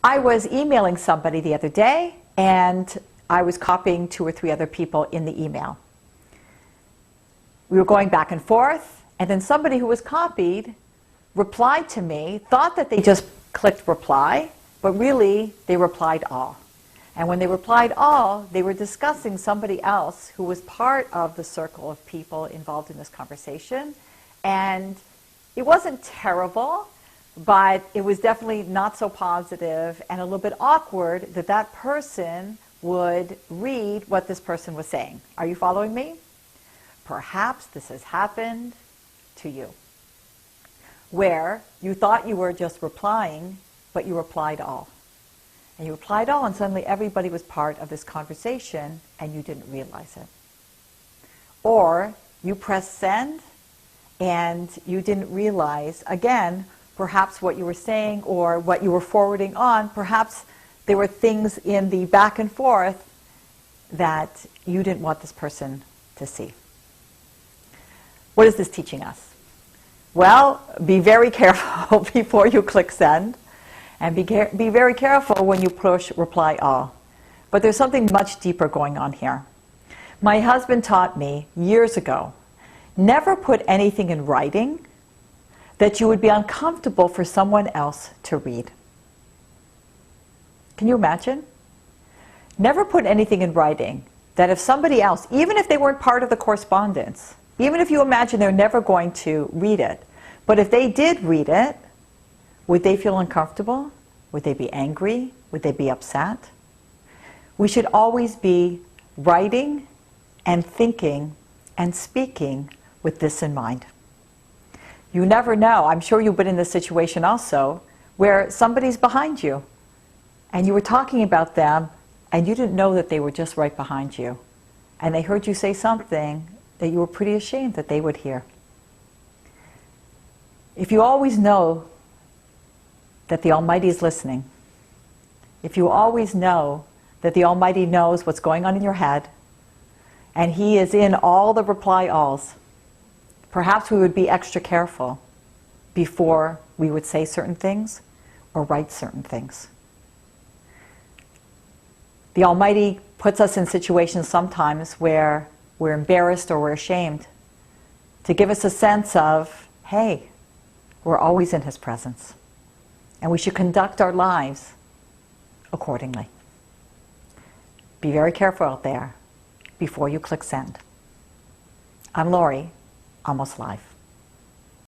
I was emailing somebody the other day, and I was copying 2 or 3 other people in the email. We were going back and forth, and then somebody who was copied replied to me, thought that they just clicked reply, but really they replied all. And when they replied all, they were discussing somebody else who was part of the circle of people involved in this conversation. And it wasn't terrible, but it was definitely not so positive and a little bit awkward that that person would read what this person was saying. Are you following me? Perhaps this has happened to you, where you thought you were just replying, but you replied all. And you replied all, and suddenly everybody was part of this conversation, and you didn't realize it. Or you pressed send, and you didn't realize, again, perhaps what you were saying or what you were forwarding on, perhaps there were things in the back and forth that you didn't want this person to see. What is this teaching us? Well, be very careful before you click send, and be very careful when you push reply all. But there's something much deeper going on here. My husband taught me years ago, never put anything in writing that you would be uncomfortable for someone else to read. Can you imagine? Never put anything in writing that if somebody else, even if they weren't part of the correspondence, even if you imagine they're never going to read it, but if they did read it, would they feel uncomfortable? Would they be angry? Would they be upset? We should always be writing and thinking and speaking with this in mind. You never know. I'm sure you've been in this situation also, where somebody's behind you and you were talking about them and you didn't know that they were just right behind you. And they heard you say something that you were pretty ashamed that they would hear. If you always know that the Almighty is listening, if you always know that the Almighty knows what's going on in your head, and He is in all the reply alls, perhaps we would be extra careful before we would say certain things or write certain things. The Almighty puts us in situations sometimes where we're embarrassed or we're ashamed, to give us a sense of, hey, we're always in His presence, and we should conduct our lives accordingly. Be very careful out there before you click send. I'm Lori, Almost Live.